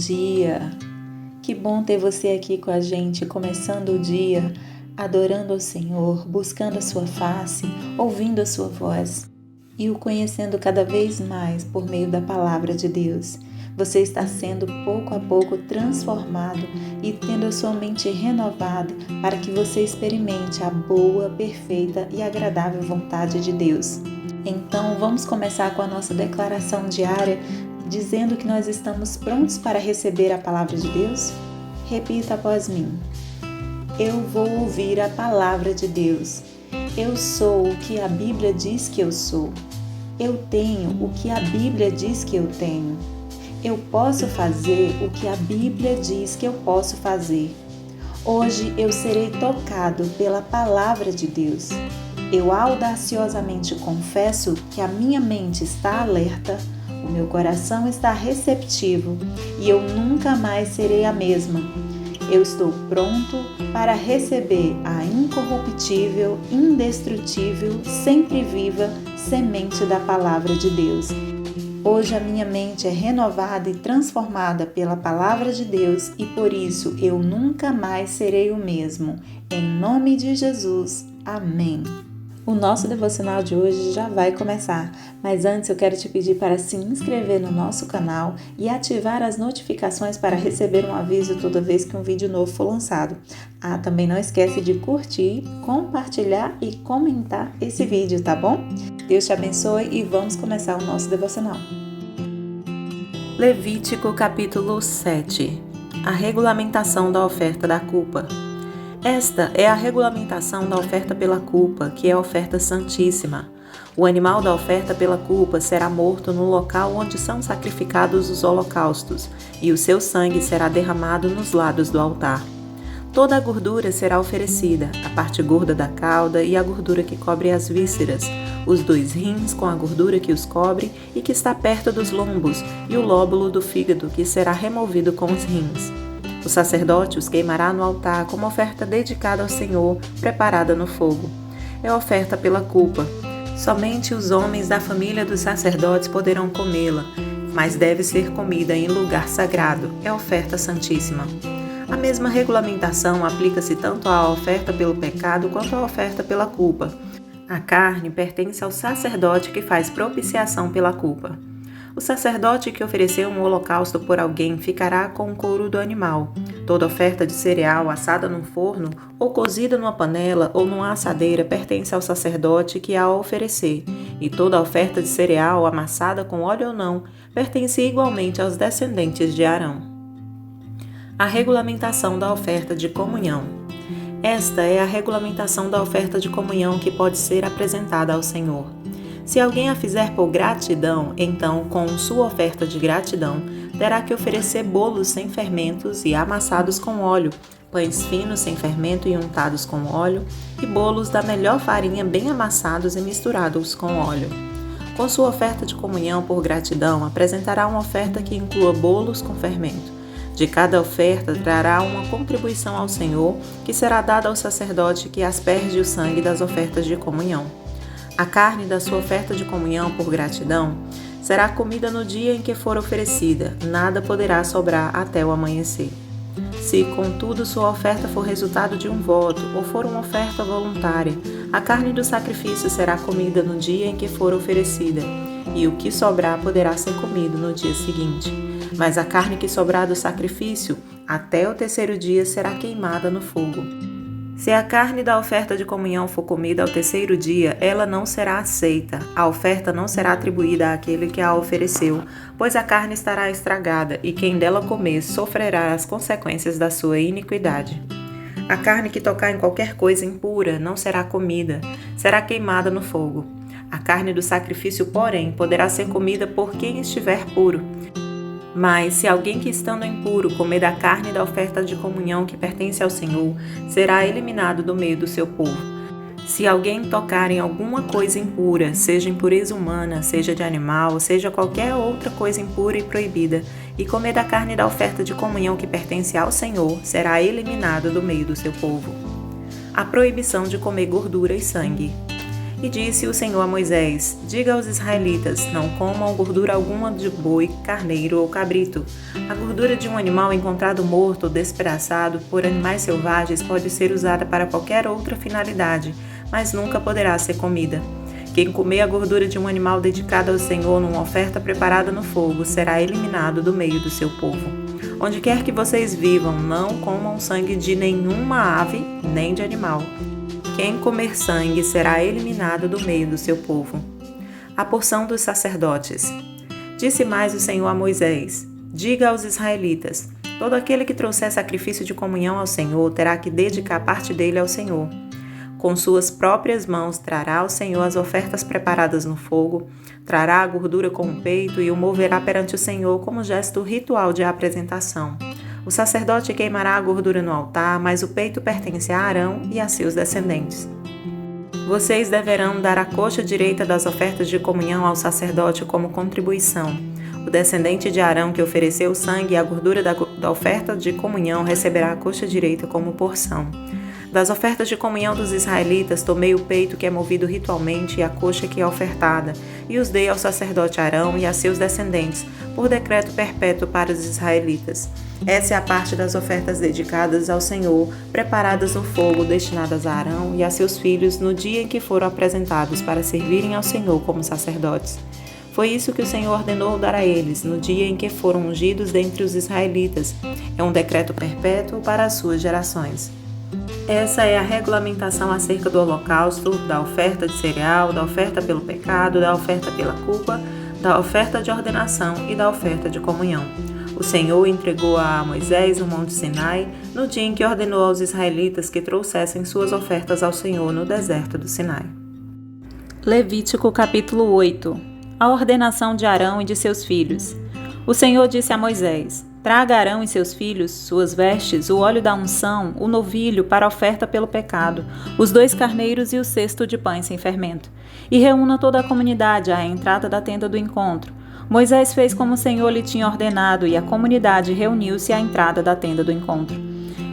dia! Que bom ter você aqui com a gente, começando o dia, adorando ao Senhor, buscando a sua face, ouvindo a sua voz e o conhecendo cada vez mais por meio da palavra de Deus. Você está sendo pouco a pouco transformado e tendo a sua mente renovada para que você experimente a boa, perfeita e agradável vontade de Deus. Então, vamos começar com a nossa declaração diária, dizendo que nós estamos prontos para receber a palavra de Deus? Repita após mim. Eu vou ouvir a palavra de Deus. Eu sou o que a Bíblia diz que eu sou. Eu tenho o que a Bíblia diz que eu tenho. Eu posso fazer o que a Bíblia diz que eu posso fazer. Hoje eu serei tocado pela palavra de Deus. Eu audaciosamente confesso que a minha mente está alerta, o meu coração está receptivo e eu nunca mais serei a mesma. Eu estou pronto para receber a incorruptível, indestrutível, sempre viva semente da palavra de Deus. Hoje a minha mente é renovada e transformada pela palavra de Deus e por isso eu nunca mais serei o mesmo. Em nome de Jesus. Amém. O nosso devocional de hoje já vai começar, mas antes eu quero te pedir para se inscrever no nosso canal e ativar as notificações para receber um aviso toda vez que um vídeo novo for lançado. Também não esquece de curtir, compartilhar e comentar esse vídeo, tá bom? Deus te abençoe e vamos começar o nosso devocional. Levítico capítulo 7. A regulamentação da oferta da culpa. Esta é a regulamentação da oferta pela culpa, que é a oferta santíssima. O animal da oferta pela culpa será morto no local onde são sacrificados os holocaustos, e o seu sangue será derramado nos lados do altar. Toda a gordura será oferecida, a parte gorda da cauda e a gordura que cobre as vísceras, os 2 rins com a gordura que os cobre e que está perto dos lombos, e o lóbulo do fígado que será removido com os rins. O sacerdote os queimará no altar como oferta dedicada ao Senhor, preparada no fogo. É oferta pela culpa. Somente os homens da família dos sacerdotes poderão comê-la, mas deve ser comida em lugar sagrado. É oferta santíssima. A mesma regulamentação aplica-se tanto à oferta pelo pecado quanto à oferta pela culpa. A carne pertence ao sacerdote que faz propiciação pela culpa. O sacerdote que ofereceu um holocausto por alguém ficará com o couro do animal. Toda oferta de cereal assada num forno, ou cozida numa panela ou numa assadeira pertence ao sacerdote que a oferecer, e toda oferta de cereal amassada com óleo ou não pertence igualmente aos descendentes de Arão. A regulamentação da oferta de comunhão. Esta é a regulamentação da oferta de comunhão que pode ser apresentada ao Senhor. Se alguém a fizer por gratidão, então, com sua oferta de gratidão, terá que oferecer bolos sem fermentos e amassados com óleo, pães finos sem fermento e untados com óleo, e bolos da melhor farinha bem amassados e misturados com óleo. Com sua oferta de comunhão por gratidão, apresentará uma oferta que inclua bolos com fermento. De cada oferta trará uma contribuição ao Senhor, que será dada ao sacerdote que asperge o sangue das ofertas de comunhão. A carne da sua oferta de comunhão por gratidão será comida no dia em que for oferecida, nada poderá sobrar até o amanhecer. Se, contudo, sua oferta for resultado de um voto ou for uma oferta voluntária, a carne do sacrifício será comida no dia em que for oferecida, e o que sobrar poderá ser comido no dia seguinte. Mas a carne que sobrar do sacrifício, até o 3º dia será queimada no fogo. Se a carne da oferta de comunhão for comida ao 3º dia, ela não será aceita. A oferta não será atribuída àquele que a ofereceu, pois a carne estará estragada, e quem dela comer sofrerá as consequências da sua iniquidade. A carne que tocar em qualquer coisa impura não será comida, será queimada no fogo. A carne do sacrifício, porém, poderá ser comida por quem estiver puro. Mas, se alguém que estando impuro comer da carne da oferta de comunhão que pertence ao Senhor, será eliminado do meio do seu povo. Se alguém tocar em alguma coisa impura, seja impureza humana, seja de animal, seja qualquer outra coisa impura e proibida, e comer da carne da oferta de comunhão que pertence ao Senhor, será eliminado do meio do seu povo. A proibição de comer gordura e sangue. E disse o Senhor a Moisés: Diga aos israelitas: não comam gordura alguma de boi, carneiro ou cabrito. A gordura de um animal encontrado morto ou despedaçado por animais selvagens pode ser usada para qualquer outra finalidade, mas nunca poderá ser comida. Quem comer a gordura de um animal dedicado ao Senhor numa oferta preparada no fogo será eliminado do meio do seu povo. Onde quer que vocês vivam, não comam sangue de nenhuma ave, nem de animal. Quem comer sangue será eliminado do meio do seu povo. A porção dos sacerdotes. Disse mais o Senhor a Moisés: Diga aos israelitas: todo aquele que trouxer sacrifício de comunhão ao Senhor terá que dedicar parte dele ao Senhor. Com suas próprias mãos trará ao Senhor as ofertas preparadas no fogo, trará a gordura com o peito e o moverá perante o Senhor como gesto ritual de apresentação. O sacerdote queimará a gordura no altar, mas o peito pertence a Arão e a seus descendentes. Vocês deverão dar a coxa direita das ofertas de comunhão ao sacerdote como contribuição. O descendente de Arão que ofereceu o sangue e a gordura da oferta de comunhão receberá a coxa direita como porção. Das ofertas de comunhão dos israelitas, tomei o peito que é movido ritualmente e a coxa que é ofertada, e os dei ao sacerdote Arão e a seus descendentes, por decreto perpétuo para os israelitas. Essa é a parte das ofertas dedicadas ao Senhor, preparadas no fogo, destinadas a Arão e a seus filhos no dia em que foram apresentados para servirem ao Senhor como sacerdotes. Foi isso que o Senhor ordenou dar a eles, no dia em que foram ungidos dentre os israelitas. É um decreto perpétuo para as suas gerações. Essa é a regulamentação acerca do holocausto, da oferta de cereal, da oferta pelo pecado, da oferta pela culpa, da oferta de ordenação e da oferta de comunhão. O Senhor entregou a Moisés no Monte Sinai, no dia em que ordenou aos israelitas que trouxessem suas ofertas ao Senhor no deserto do Sinai. Levítico capítulo 8. A ordenação de Arão e de seus filhos. O Senhor disse a Moisés: Traga Arão e seus filhos, suas vestes, o óleo da unção, o novilho para a oferta pelo pecado, os 2 carneiros e o cesto de pães sem fermento. E reúna toda a comunidade à entrada da tenda do encontro. Moisés fez como o Senhor lhe tinha ordenado, e a comunidade reuniu-se à entrada da tenda do encontro.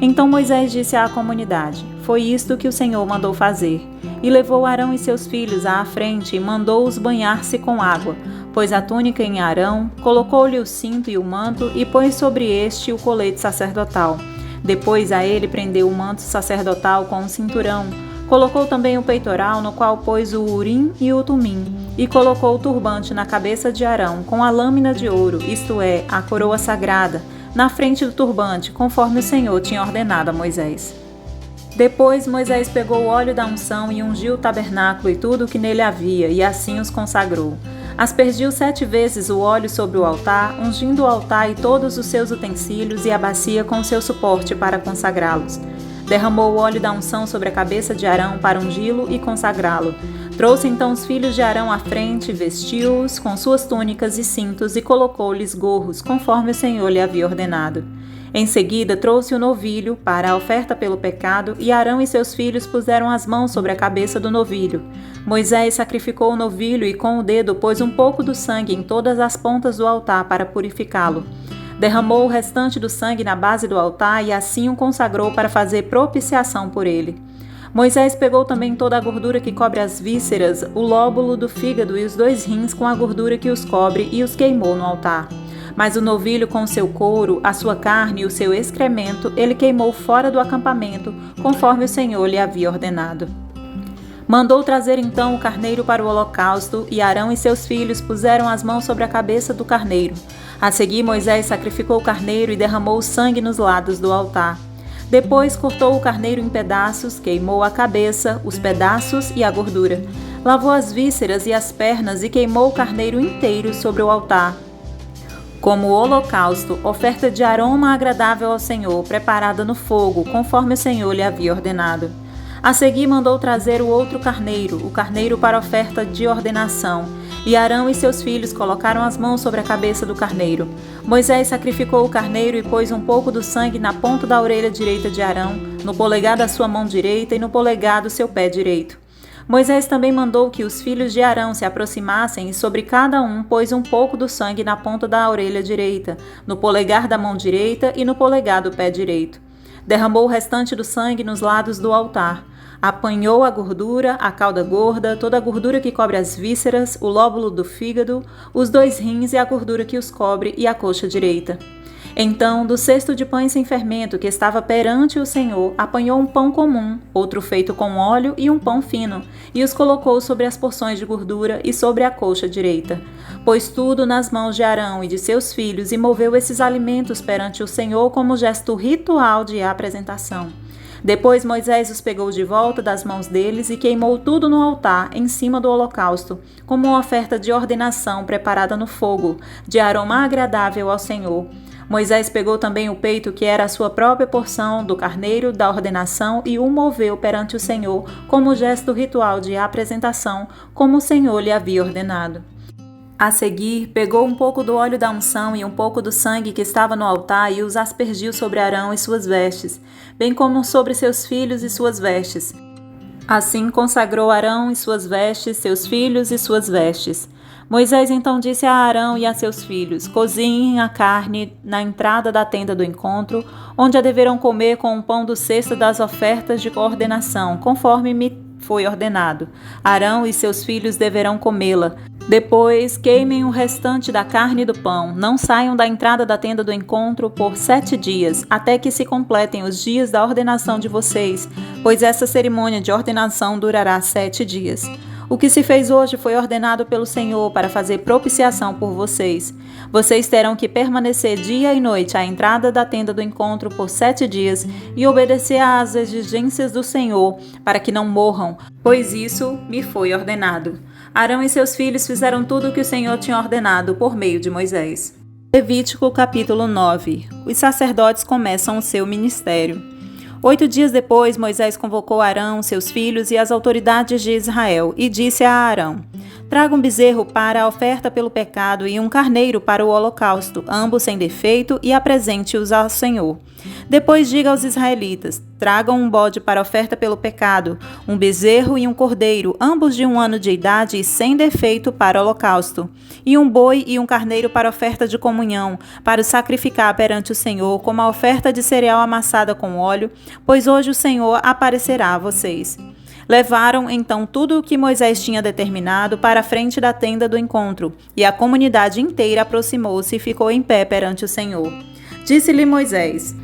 Então Moisés disse à comunidade: Foi isto que o Senhor mandou fazer. E levou Arão e seus filhos à frente e mandou-os banhar-se com água. Pôs a túnica em Arão, colocou-lhe o cinto e o manto e pôs sobre este o colete sacerdotal. Depois a ele prendeu o manto sacerdotal com um cinturão. Colocou também o peitoral, no qual pôs o urim e o tumim, e colocou o turbante na cabeça de Arão com a lâmina de ouro, isto é, a coroa sagrada, na frente do turbante, conforme o Senhor tinha ordenado a Moisés. Depois Moisés pegou o óleo da unção e ungiu o tabernáculo e tudo o que nele havia, e assim os consagrou. Aspergiu 7 vezes o óleo sobre o altar, ungindo o altar e todos os seus utensílios e a bacia com o seu suporte para consagrá-los. Derramou o óleo da unção sobre a cabeça de Arão para ungí-lo e consagrá-lo. Trouxe então os filhos de Arão à frente, vestiu-os com suas túnicas e cintos e colocou-lhes gorros, conforme o Senhor lhe havia ordenado. Em seguida trouxe o novilho para a oferta pelo pecado, e Arão e seus filhos puseram as mãos sobre a cabeça do novilho. Moisés sacrificou o novilho e com o dedo pôs um pouco do sangue em todas as pontas do altar para purificá-lo. Derramou o restante do sangue na base do altar e assim o consagrou para fazer propiciação por ele. Moisés pegou também toda a gordura que cobre as vísceras, o lóbulo do fígado e os 2 rins com a gordura que os cobre e os queimou no altar. Mas o novilho com o seu couro, a sua carne e o seu excremento, ele queimou fora do acampamento, conforme o Senhor lhe havia ordenado. Mandou trazer então o carneiro para o holocausto, e Arão e seus filhos puseram as mãos sobre a cabeça do carneiro. A seguir Moisés sacrificou o carneiro e derramou o sangue nos lados do altar. Depois cortou o carneiro em pedaços, queimou a cabeça, os pedaços e a gordura. Lavou as vísceras e as pernas e queimou o carneiro inteiro sobre o altar. Como holocausto, oferta de aroma agradável ao Senhor, preparada no fogo, conforme o Senhor lhe havia ordenado. A seguir mandou trazer o outro carneiro, o carneiro para oferta de ordenação, e Arão e seus filhos colocaram as mãos sobre a cabeça do carneiro. Moisés sacrificou o carneiro e pôs um pouco do sangue na ponta da orelha direita de Arão, no polegar da sua mão direita e no polegar do seu pé direito. Moisés também mandou que os filhos de Arão se aproximassem e sobre cada um pôs um pouco do sangue na ponta da orelha direita, no polegar da mão direita e no polegar do pé direito. Derramou o restante do sangue nos lados do altar. Apanhou a gordura, a cauda gorda, toda a gordura que cobre as vísceras, o lóbulo do fígado, os 2 rins e a gordura que os cobre e a coxa direita. Então, do cesto de pães sem fermento que estava perante o Senhor, apanhou um pão comum, outro feito com óleo e um pão fino, e os colocou sobre as porções de gordura e sobre a coxa direita. Pôs tudo nas mãos de Arão e de seus filhos e moveu esses alimentos perante o Senhor como gesto ritual de apresentação. Depois Moisés os pegou de volta das mãos deles e queimou tudo no altar, em cima do holocausto, como uma oferta de ordenação preparada no fogo, de aroma agradável ao Senhor. Moisés pegou também o peito, que era a sua própria porção, do carneiro da ordenação, e o moveu perante o Senhor, como gesto ritual de apresentação, como o Senhor lhe havia ordenado. A seguir, pegou um pouco do óleo da unção e um pouco do sangue que estava no altar e os aspergiu sobre Arão e suas vestes, bem como sobre seus filhos e suas vestes. Assim consagrou Arão e suas vestes, seus filhos e suas vestes. Moisés então disse a Arão e a seus filhos: cozinhem a carne na entrada da tenda do encontro, onde a deverão comer com o pão do cesto das ofertas de ordenação, conforme me foi ordenado. Arão e seus filhos deverão comê-la. Depois, queimem o restante da carne e do pão. Não saiam da entrada da tenda do encontro por 7 dias, até que se completem os dias da ordenação de vocês, pois essa cerimônia de ordenação durará 7 dias. O que se fez hoje foi ordenado pelo Senhor para fazer propiciação por vocês. Vocês terão que permanecer dia e noite à entrada da tenda do encontro por 7 dias e obedecer às exigências do Senhor, para que não morram, pois isso me foi ordenado. Arão e seus filhos fizeram tudo o que o Senhor tinha ordenado por meio de Moisés. Levítico capítulo 9. Os sacerdotes começam o seu ministério. 8 dias depois, Moisés convocou Arão, seus filhos e as autoridades de Israel e disse a Arão: traga um bezerro para a oferta pelo pecado e um carneiro para o holocausto, ambos sem defeito, e apresente-os ao Senhor. Depois diga aos israelitas: tragam um bode para a oferta pelo pecado, um bezerro e um cordeiro, ambos de 1 ano de idade e sem defeito para o holocausto, e um boi e um carneiro para a oferta de comunhão, para o sacrificar perante o Senhor como a oferta de cereal amassada com óleo, pois hoje o Senhor aparecerá a vocês. Levaram então tudo o que Moisés tinha determinado para a frente da tenda do encontro, e a comunidade inteira aproximou-se e ficou em pé perante o Senhor. Disse-lhe Moisés: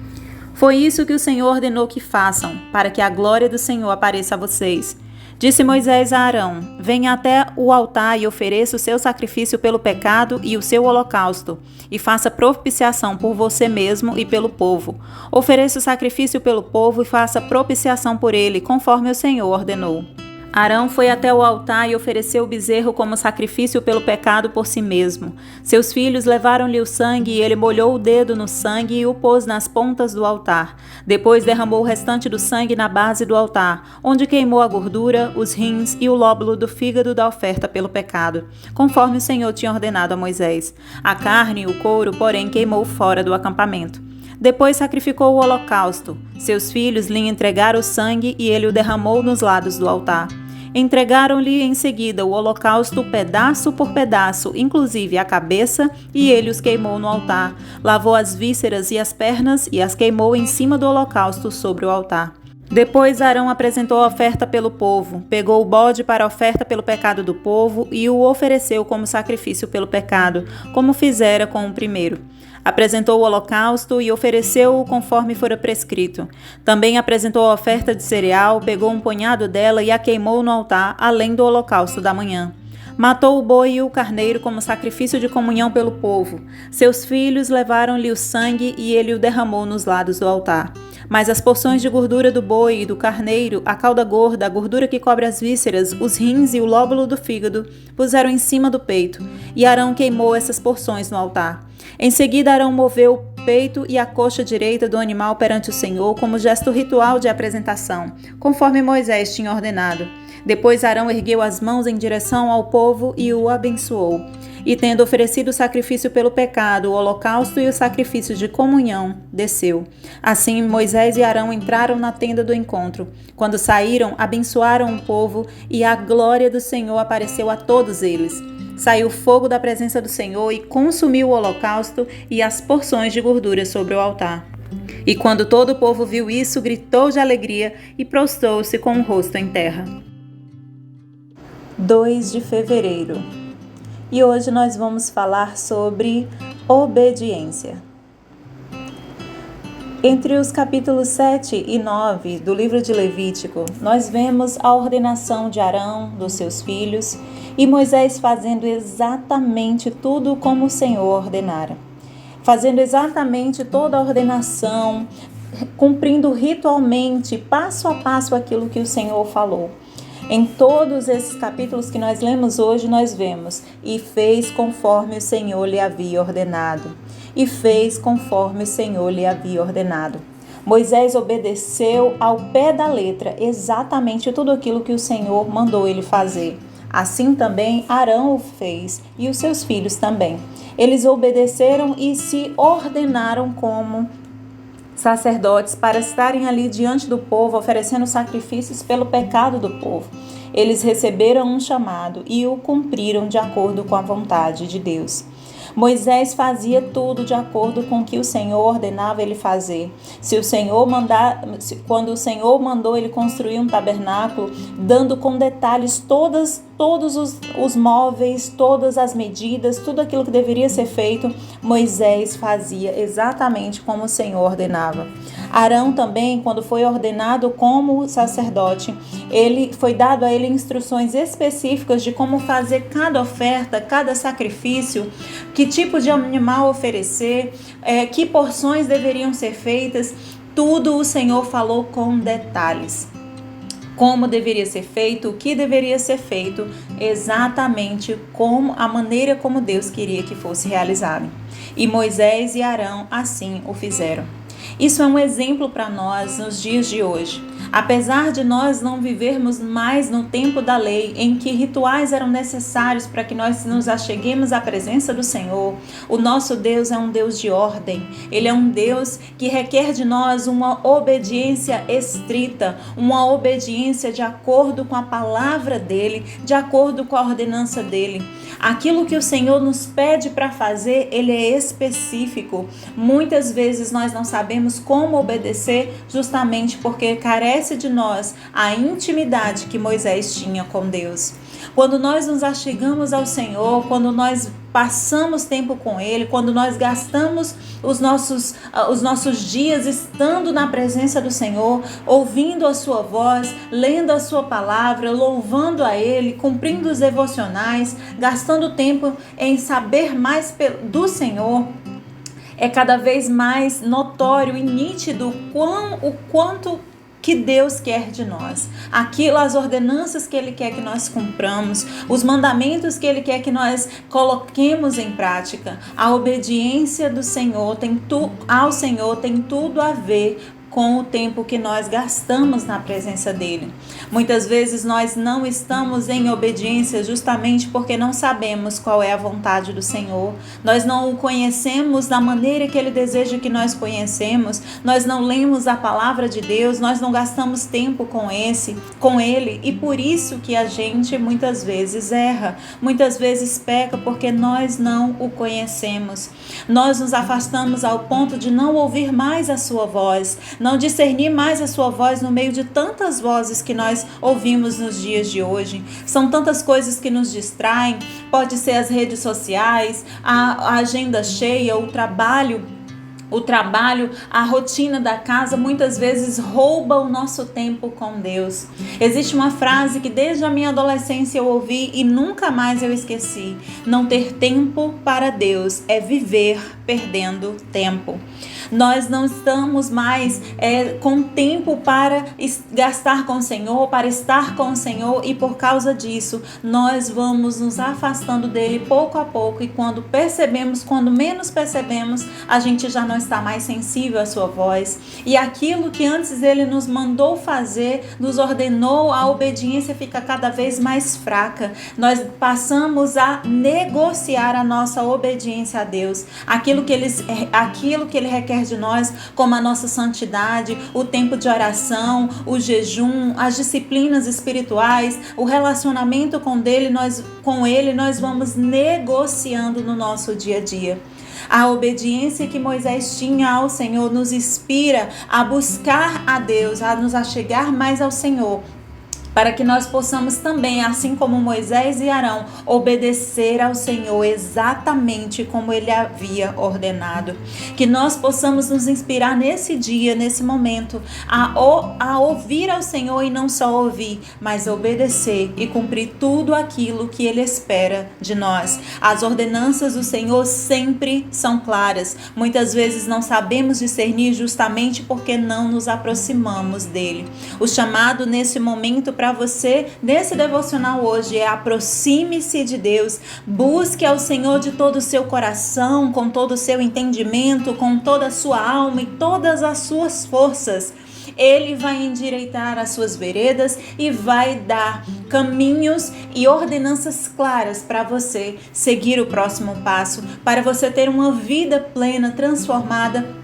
foi isso que o Senhor ordenou que façam, para que a glória do Senhor apareça a vocês. Disse Moisés a Arão: venha até o altar e ofereça o seu sacrifício pelo pecado e o seu holocausto, e faça propiciação por você mesmo e pelo povo. Ofereça o sacrifício pelo povo e faça propiciação por ele, conforme o Senhor ordenou. Arão foi até o altar e ofereceu o bezerro como sacrifício pelo pecado por si mesmo. Seus filhos levaram-lhe o sangue e ele molhou o dedo no sangue e o pôs nas pontas do altar. Depois derramou o restante do sangue na base do altar, onde queimou a gordura, os rins e o lóbulo do fígado da oferta pelo pecado, conforme o Senhor tinha ordenado a Moisés. A carne e o couro, porém, queimou fora do acampamento. Depois sacrificou o holocausto. Seus filhos lhe entregaram o sangue e ele o derramou nos lados do altar. Entregaram-lhe em seguida o holocausto pedaço por pedaço, inclusive a cabeça, e ele os queimou no altar. Lavou as vísceras e as pernas e as queimou em cima do holocausto sobre o altar. Depois Arão apresentou a oferta pelo povo, pegou o bode para a oferta pelo pecado do povo e o ofereceu como sacrifício pelo pecado, como fizera com o primeiro. Apresentou o holocausto e ofereceu-o conforme fora prescrito. Também apresentou a oferta de cereal, pegou um punhado dela e a queimou no altar, além do holocausto da manhã. Matou o boi e o carneiro como sacrifício de comunhão pelo povo. Seus filhos levaram-lhe o sangue e ele o derramou nos lados do altar. Mas as porções de gordura do boi e do carneiro, a cauda gorda, a gordura que cobre as vísceras, os rins e o lóbulo do fígado, puseram em cima do peito, e Arão queimou essas porções no altar. Em seguida, Arão moveu o peito e a coxa direita do animal perante o Senhor como gesto ritual de apresentação, conforme Moisés tinha ordenado. Depois Arão ergueu as mãos em direção ao povo e o abençoou. E tendo oferecido o sacrifício pelo pecado, o holocausto e o sacrifício de comunhão, desceu. Assim Moisés e Arão entraram na tenda do encontro. Quando saíram, abençoaram o povo e a glória do Senhor apareceu a todos eles. Saiu fogo da presença do Senhor e consumiu o holocausto e as porções de gordura sobre o altar. E quando todo o povo viu isso, gritou de alegria e prostrou-se com o rosto em terra. 2 de fevereiro. E hoje nós vamos falar sobre obediência. Entre os capítulos 7 e 9 do livro de Levítico, nós vemos a ordenação de Arão, dos seus filhos, e Moisés fazendo exatamente tudo como o Senhor ordenara. Fazendo exatamente toda a ordenação, cumprindo ritualmente, passo a passo, aquilo que o Senhor falou. Em todos esses capítulos que nós lemos hoje, nós vemos: e fez conforme o Senhor lhe havia ordenado. E fez conforme o Senhor lhe havia ordenado. Moisés obedeceu ao pé da letra exatamente tudo aquilo que o Senhor mandou ele fazer. Assim também Arão o fez e os seus filhos também. Eles obedeceram e se ordenaram como sacerdotes para estarem ali diante do povo, oferecendo sacrifícios pelo pecado do povo. Eles receberam um chamado e o cumpriram de acordo com a vontade de Deus. Moisés fazia tudo de acordo com o que o Senhor ordenava ele fazer. Quando o Senhor mandou ele construir um tabernáculo, dando com detalhes todos os móveis, todas as medidas, tudo aquilo que deveria ser feito, Moisés fazia exatamente como o Senhor ordenava. Arão também, quando foi ordenado como sacerdote, foi dado a ele instruções específicas de como fazer cada oferta, cada sacrifício, que tipo de animal oferecer, que porções deveriam ser feitas. Tudo o Senhor falou com detalhes. Como deveria ser feito, o que deveria ser feito, exatamente como a maneira como Deus queria que fosse realizado. E Moisés e Arão assim o fizeram. Isso é um exemplo para nós nos dias de hoje. Apesar de nós não vivermos mais no tempo da lei, em que rituais eram necessários para que nós nos acheguemos à presença do Senhor, o nosso Deus é um Deus de ordem. Ele é um Deus que requer de nós uma obediência estrita, uma obediência de acordo com a palavra dele, de acordo com a ordenança dele. Aquilo que o Senhor nos pede para fazer, ele é específico. Muitas vezes nós não sabemos como obedecer, justamente porque carece de nós a intimidade que Moisés tinha com Deus. Quando nós nos achegamos ao Senhor, quando nós passamos tempo com Ele, quando nós gastamos os nossos dias estando na presença do Senhor, ouvindo a sua voz, lendo a sua palavra, louvando a Ele, cumprindo os devocionais, gastando tempo em saber mais do Senhor, é cada vez mais notório e nítido o quanto que Deus quer de nós, as ordenanças que Ele quer que nós cumpramos, os mandamentos que Ele quer que nós coloquemos em prática. A obediência do Senhor ao Senhor tem tudo a ver com o tempo que nós gastamos na presença dele. Muitas vezes nós não estamos em obediência justamente porque não sabemos qual é a vontade do Senhor. Nós não o conhecemos da maneira que ele deseja que nós conhecemos. Nós não lemos a palavra de Deus, nós não gastamos tempo com ele, e por isso que a gente muitas vezes erra, muitas vezes peca porque nós não o conhecemos. Nós nos afastamos ao ponto de não ouvir mais a sua voz, não discernir mais a sua voz no meio de tantas vozes que nós ouvimos nos dias de hoje. São tantas coisas que nos distraem, pode ser as redes sociais, a agenda cheia, o trabalho, a rotina da casa, muitas vezes rouba o nosso tempo com Deus. Existe uma frase que desde a minha adolescência eu ouvi e nunca mais eu esqueci: não ter tempo para Deus é viver perdendo tempo. Nós não estamos mais com tempo para gastar com o Senhor, para estar com o Senhor, e por causa disso nós vamos nos afastando dele pouco a pouco, e quando menos percebemos, a gente já não está mais sensível à sua voz, e aquilo que antes ele nos mandou fazer, nos ordenou, a obediência fica cada vez mais fraca. Nós passamos a negociar a nossa obediência a Deus, aquilo que ele requer de nós, como a nossa santidade, o tempo de oração, o jejum, as disciplinas espirituais, o relacionamento com ele, nós vamos negociando no nosso dia a dia. A obediência que Moisés tinha ao Senhor nos inspira a buscar a Deus, a nos achegar mais ao Senhor, para que nós possamos também, assim como Moisés e Arão, obedecer ao Senhor exatamente como Ele havia ordenado. Que nós possamos nos inspirar nesse dia, nesse momento, a ouvir ao Senhor e não só ouvir, mas obedecer e cumprir tudo aquilo que Ele espera de nós. As ordenanças do Senhor sempre são claras. Muitas vezes não sabemos discernir justamente porque não nos aproximamos dEle. O chamado nesse momento para você, nesse devocional hoje, é: aproxime-se de Deus, busque ao Senhor de todo o seu coração, com todo o seu entendimento, com toda a sua alma e todas as suas forças. Ele vai endireitar as suas veredas e vai dar caminhos e ordenanças claras para você seguir o próximo passo, para você ter uma vida plena, transformada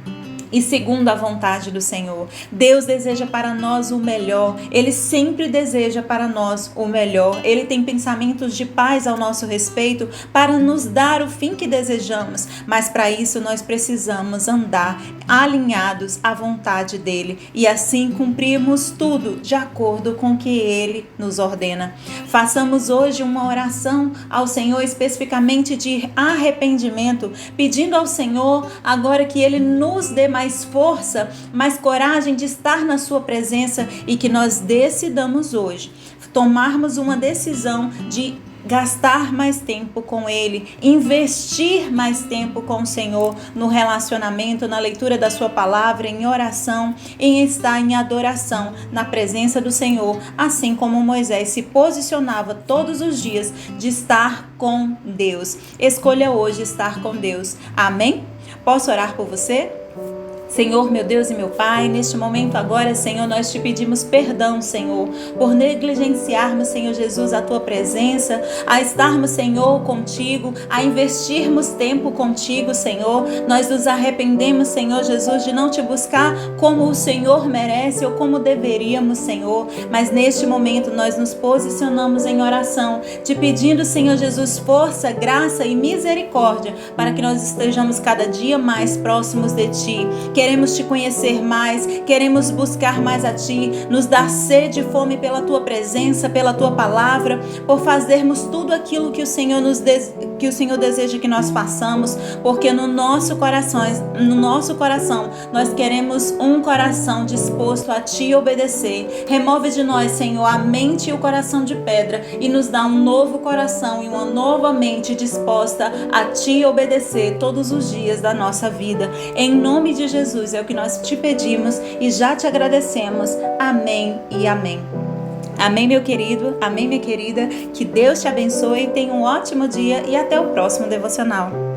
e segundo a vontade do Senhor. Deus deseja para nós o melhor. Ele sempre deseja para nós o melhor. Ele tem pensamentos de paz ao nosso respeito para nos dar o fim que desejamos. Mas para isso nós precisamos andar alinhados à vontade dele e assim cumprirmos tudo de acordo com o que ele nos ordena. Façamos hoje uma oração ao Senhor especificamente de arrependimento, pedindo ao Senhor agora que ele nos dê mais força, mais coragem de estar na sua presença e que nós decidamos hoje tomarmos uma decisão de gastar mais tempo com Ele, investir mais tempo com o Senhor no relacionamento, na leitura da sua palavra, em oração, em estar em adoração na presença do Senhor, assim como Moisés se posicionava todos os dias de estar com Deus. Escolha hoje estar com Deus. Amém? Posso orar por você? Senhor, meu Deus e meu Pai, neste momento agora, Senhor, nós te pedimos perdão, Senhor, por negligenciarmos, Senhor Jesus, a Tua presença, a estarmos, Senhor, contigo, a investirmos tempo contigo, Senhor. Nós nos arrependemos, Senhor Jesus, de não te buscar como o Senhor merece ou como deveríamos, Senhor, mas neste momento nós nos posicionamos em oração, te pedindo, Senhor Jesus, força, graça e misericórdia, para que nós estejamos cada dia mais próximos de Ti. Queremos te conhecer mais, queremos buscar mais a Ti, nos dar sede e fome pela Tua presença, pela Tua palavra, por fazermos tudo aquilo que o Senhor deseja que nós façamos, porque no nosso coração nós queremos um coração disposto a Te obedecer. Remove de nós, Senhor, a mente e o coração de pedra e nos dá um novo coração e uma nova mente disposta a Te obedecer todos os dias da nossa vida. Em nome de Jesus é o que nós te pedimos e já te agradecemos. Amém e amém. Amém, meu querido, amém, minha querida. Que Deus te abençoe, tenha um ótimo dia e até o próximo devocional.